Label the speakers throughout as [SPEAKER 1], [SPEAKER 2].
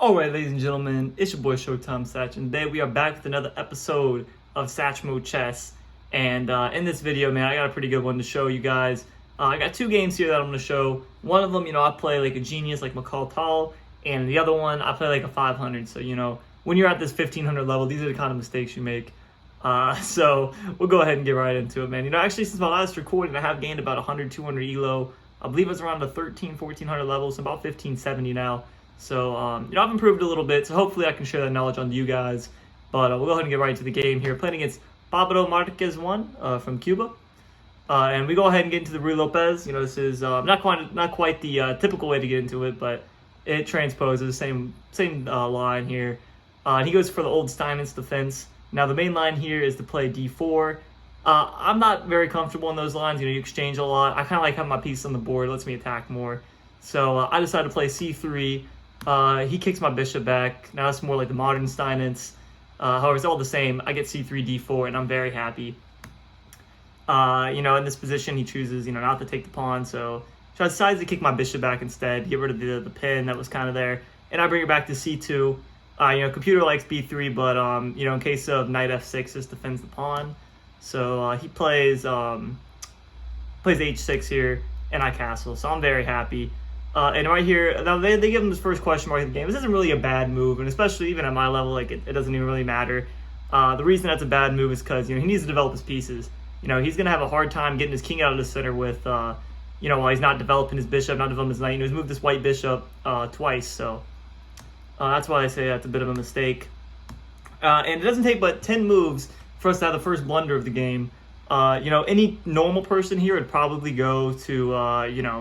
[SPEAKER 1] Alright, ladies and gentlemen, it's your boy Showtime Satch, and today we are back with another episode of Satch Mode Chess. And in this video, man, I got a pretty good one to show you guys. I got two games here that I'm going to show. One of them, I play like a genius, like Michal Tal, and the other one, I play like a 500. So, when you're at this 1500 level, these are the kind of mistakes you make. So we'll go ahead and get right into it, man. Actually, since my last recording, I have gained about 100, 200 elo. I believe it's around the 1400 levels, so about 1570 now. So, I've improved a little bit, so hopefully I can share that knowledge on you guys. But we'll go ahead and get right into the game here. Playing against Pablo Marquez 1 from Cuba. And we go ahead and get into the Ruy Lopez. This is not quite the typical way to get into it, but it transposes, same line here. And he goes for the old Steinmetz defense. Now, the main line here is to play d4. I'm not very comfortable in those lines. You exchange a lot. I kind of like having my piece on the board. It lets me attack more. So I decided to play c3. He kicks my bishop back. Now it's more like the modern Steinitz. However, it's all the same. I get c3, d4, and I'm very happy. In this position, he chooses, not to take the pawn. So I decides to kick my bishop back instead, get rid of the pin that was kind of there, and I bring it back to c2. Computer likes b3, but in case of knight f6, this defends the pawn. So he plays h6 here, and I castle. So I'm very happy. And right here, now they give him his first question mark in the game. This isn't really a bad move, and especially even at my level, it doesn't even really matter. The reason that's a bad move is because, he needs to develop his pieces. He's going to have a hard time getting his king out of the center with, while he's not developing his bishop, not developing his knight. He's moved this white bishop twice, so that's why I say that's a bit of a mistake. And it doesn't take but 10 moves for us to have the first blunder of the game. Any normal person here would probably go to,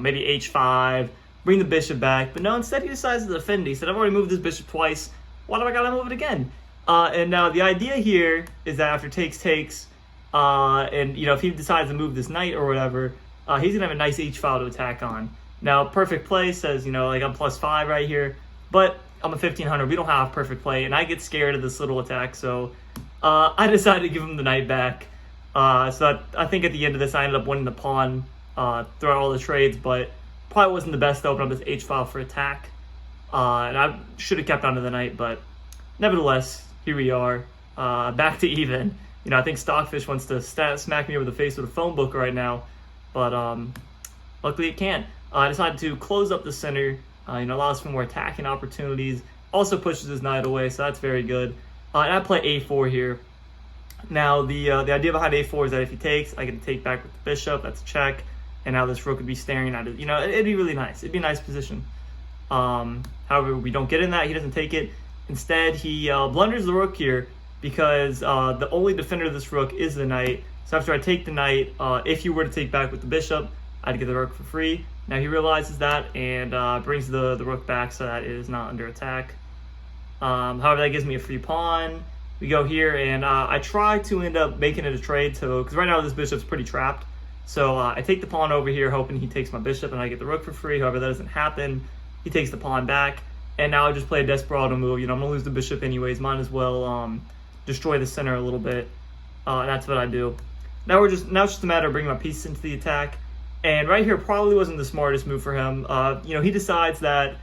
[SPEAKER 1] maybe h5, bring the bishop back, but no, instead he decides to defend. He said, I've already moved this bishop twice, why do I gotta move it again? And now the idea here is that after takes, and if he decides to move this knight or whatever, he's gonna have a nice h-file to attack on. Now, perfect play says, I'm +5 right here, but I'm a 1500, we don't have perfect play, and I get scared of this little attack, so I decided to give him the knight back. So I think at the end of this, I ended up winning the pawn throughout all the trades, but probably wasn't the best to open up this h-file for attack. And I should have kept on to the knight, but nevertheless, here we are, back to even. I think Stockfish wants to smack me over the face with a phone book right now, but luckily it can't. I decided to close up the center, allows for more attacking opportunities, also pushes his knight away, so that's very good. And I play a4 here. Now, the idea behind a4 is that if he takes, I get to take back with the bishop, that's a check. And now this rook would be staring at it. It'd be really nice. It'd be a nice position. However, we don't get in that. He doesn't take it. Instead, he blunders the rook here because the only defender of this rook is the knight. So after I take the knight, if you were to take back with the bishop, I'd get the rook for free. Now he realizes that and brings the rook back so that it is not under attack. However, that gives me a free pawn. We go here, and I try to end up making it a trade, because right now this bishop's pretty trapped. So I take the pawn over here, hoping he takes my bishop and I get the rook for free. However, that doesn't happen. He takes the pawn back, and now I just play a desperado move. I'm gonna lose the bishop anyways. Might as well destroy the center a little bit. That's what I do. Now it's just a matter of bringing my pieces into the attack. And right here probably wasn't the smartest move for him. He decides that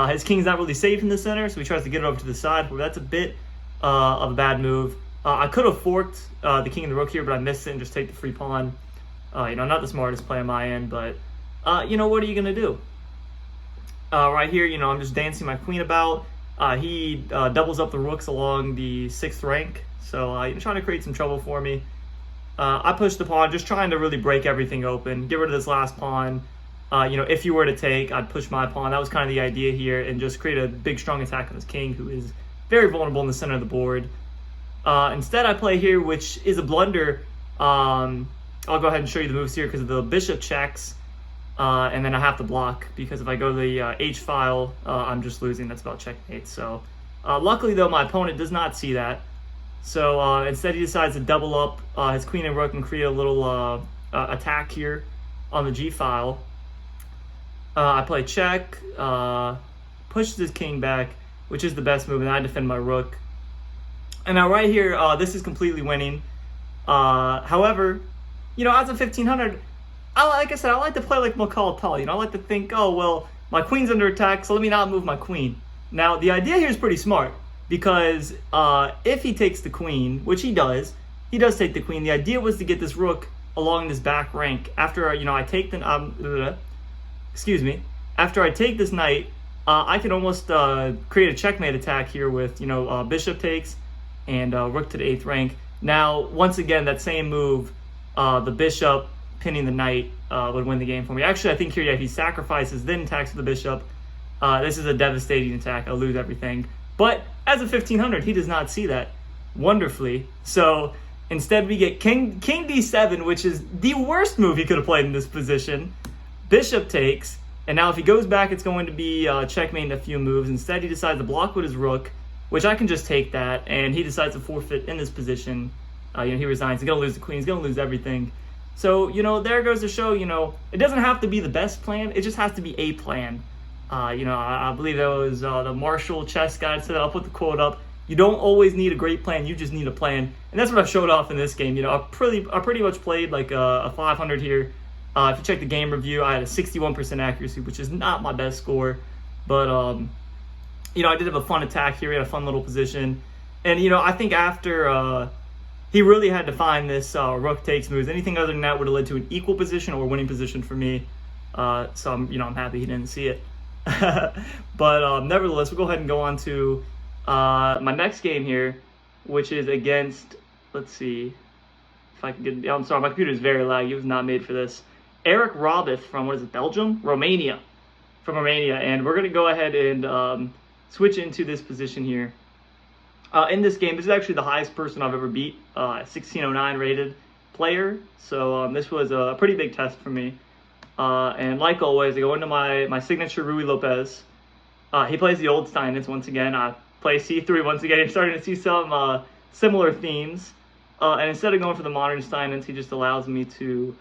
[SPEAKER 1] his king's not really safe in the center, so he tries to get it over to the side. But that's a bit of a bad move. I could have forked the king and the rook here, but I missed it and just take the free pawn. Not the smartest play on my end, but, what are you going to do? Right here, I'm just dancing my queen about. He doubles up the rooks along the 6th rank, so trying to create some trouble for me. I push the pawn, just trying to really break everything open, get rid of this last pawn. If you were to take, I'd push my pawn. That was kind of the idea here, and just create a big, strong attack on this king, who is very vulnerable in the center of the board. Instead, I play here, which is a blunder. I'll go ahead and show you the moves here because the bishop checks, and then I have to block because if I go to the h-file, I'm just losing. That's about checkmate. So luckily, though, my opponent does not see that. So instead, he decides to double up his queen and rook and create a little attack here on the g-file. I play check, pushes his king back, which is the best move, and I defend my rook. And now right here, this is completely winning. However, as a 1500, like I said, I like to play like Michal Tal. I like to think, oh, well, my queen's under attack, so let me not move my queen. Now, the idea here is pretty smart because if he takes the queen, which he does take the queen. The idea was to get this rook along this back rank. After I take the excuse me. After I take this knight, I can almost create a checkmate attack here with bishop takes and rook to the 8th rank. Now, once again, that same move, the bishop pinning the knight would win the game for me. Actually, I think here, yeah, he sacrifices, then attacks with the bishop. This is a devastating attack. I'll lose everything. But as a 1500, he does not see that wonderfully. So instead, we get king d7, which is the worst move he could have played in this position. Bishop takes, and now if he goes back, it's going to be checkmate in a few moves. Instead, he decides to block with his rook, which I can just take that, and he decides to forfeit in this position. He resigns. He's going to lose the queen. He's going to lose everything. So, there goes to show, it doesn't have to be the best plan. It just has to be a plan. I believe that was the Marshall Chess Guide said. I'll put the quote up. You don't always need a great plan. You just need a plan. And that's what I showed off in this game. I pretty much played like a 500 here. If you check the game review, I had a 61% accuracy, which is not my best score. But, I did have a fun attack here. He had a fun little position. And, I think after he really had to find this rook takes moves. Anything other than that would have led to an equal position or winning position for me. So I'm happy he didn't see it. But nevertheless, we'll go ahead and go on to my next game here, which is against, let's see if I can get, I'm sorry, my computer is very laggy. It was not made for this. Eric Robith from, Belgium? Romania. From Romania. And we're going to go ahead and switch into this position here. In this game, this is actually the highest person I've ever beat, 1609 rated player. So this was a pretty big test for me. And like always, I go into my signature Ruy Lopez. He plays the old Steinitz once again. I play C3 once again. I'm starting to see some similar themes. And instead of going for the modern Steinitz, he just allows me to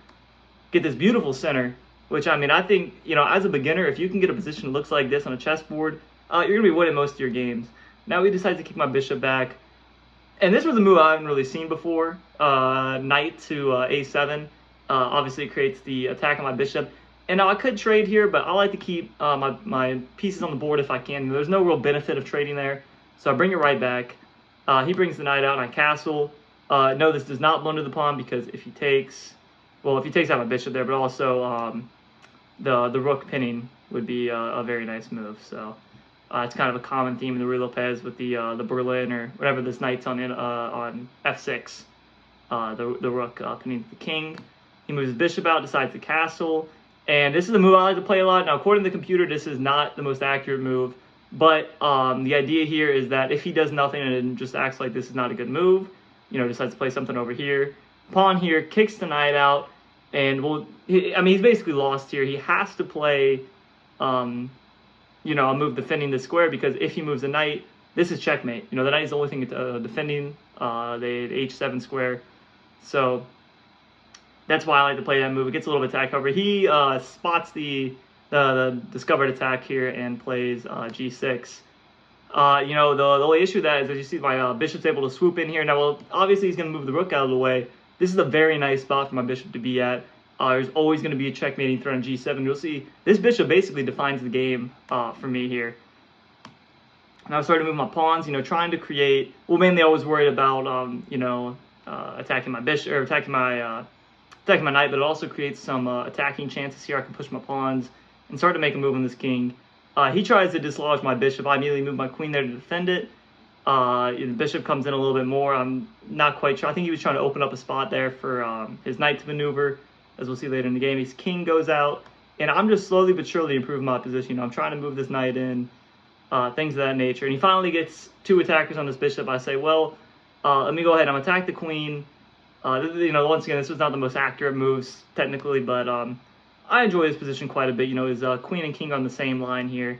[SPEAKER 1] get this beautiful center. Which, I think, as a beginner, if you can get a position that looks like this on a chessboard, you're going to be winning most of your games. Now he decides to kick my bishop back. And this was a move I haven't really seen before. Knight to A7. Obviously, it creates the attack on my bishop. And now I could trade here, but I like to keep my pieces on the board if I can. There's no real benefit of trading there. So I bring it right back. He brings the knight out, and I castle. No, this does not blunder the pawn, because if he takes out my bishop there, but also the rook pinning would be a very nice move. So it's kind of a common theme in the Ruy Lopez with the Berlin or whatever this knight's on f6. The rook pinning the king. He moves his bishop out, decides to castle. And this is a move I like to play a lot. Now, according to the computer, this is not the most accurate move. But the idea here is that if he does nothing and just acts like this is not a good move, decides to play something over here. Pawn here, kicks the knight out. And, he's basically lost here. He has to play, a move defending the square, because if he moves the knight, this is checkmate. The knight is the only thing defending the h7 square. So that's why I like to play that move. It gets a little bit attack cover. He spots the discovered attack here and plays g6. The only issue with that is, as you see, my bishop's able to swoop in here. Now, well, obviously he's going to move the rook out of the way. This is a very nice spot for my bishop to be at. There's always going to be a checkmating threat on g7. You'll see this bishop basically defines the game for me here. Now I started to move my pawns, trying to create, mainly I was worried about, attacking my bishop, or attacking my knight, but it also creates some attacking chances here. I can push my pawns and start to make a move on this king. He tries to dislodge my bishop. I immediately move my queen there to defend it. The bishop comes in a little bit more. I'm not quite sure. I think he was trying to open up a spot there for his knight to maneuver, as we'll see later in the game. His king goes out, and I'm just slowly but surely improving my position. I'm trying to move this knight in, things of that nature. And he finally gets two attackers on this bishop. I say, well, let me go ahead. I'm going to attack the queen. Once again, this was not the most accurate moves technically, but I enjoy this position quite a bit. His queen and king on the same line here.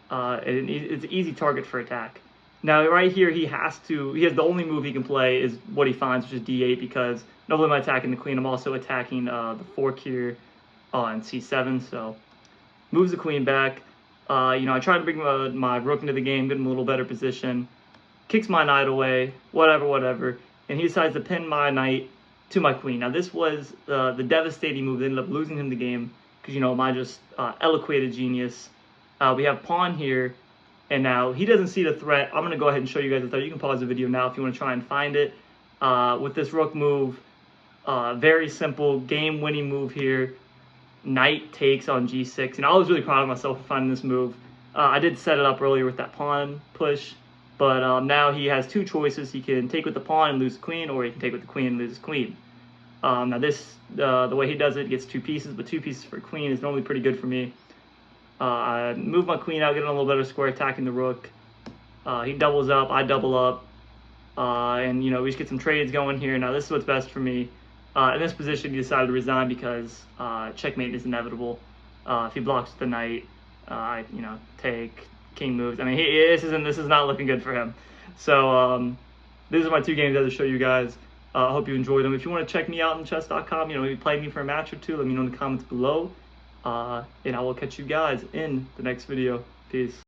[SPEAKER 1] And it's an easy target for attack. Now, right here, he has the only move he can play is what he finds, which is d8, because not only am I attacking the queen, I'm also attacking the fork here on c7. So, moves the queen back. I try to bring my rook into the game, get him a little better position. Kicks my knight away, whatever. And he decides to pin my knight to my queen. Now, this was the devastating move that ended up losing him the game, because, my just eloquated genius. We have pawn here. And now he doesn't see the threat. I'm going to go ahead and show you guys the threat. You can pause the video now if you want to try and find it. With this rook move, very simple game-winning move here. Knight takes on g6. And I was really proud of myself for finding this move. I did set it up earlier with that pawn push. But now he has two choices. He can take with the pawn and lose the queen, or he can take with the queen and lose his queen. Now this, the way he does it, gets two pieces, but two pieces for queen is normally pretty good for me. I move my queen out, get on a little better square, attacking the rook. He doubles up, I double up, and you know, we just get some trades going here. Now this is what's best for me. In this position, he decided to resign because checkmate is inevitable. If he blocks the knight, you know, take, king moves. I mean, this is not looking good for him. So these are my two games I had to show you guys. I hope you enjoyed them. If you want to check me out on chess.com, you know, maybe play me for a match or two, let me know in the comments below. And I will catch you guys in the next video. Peace.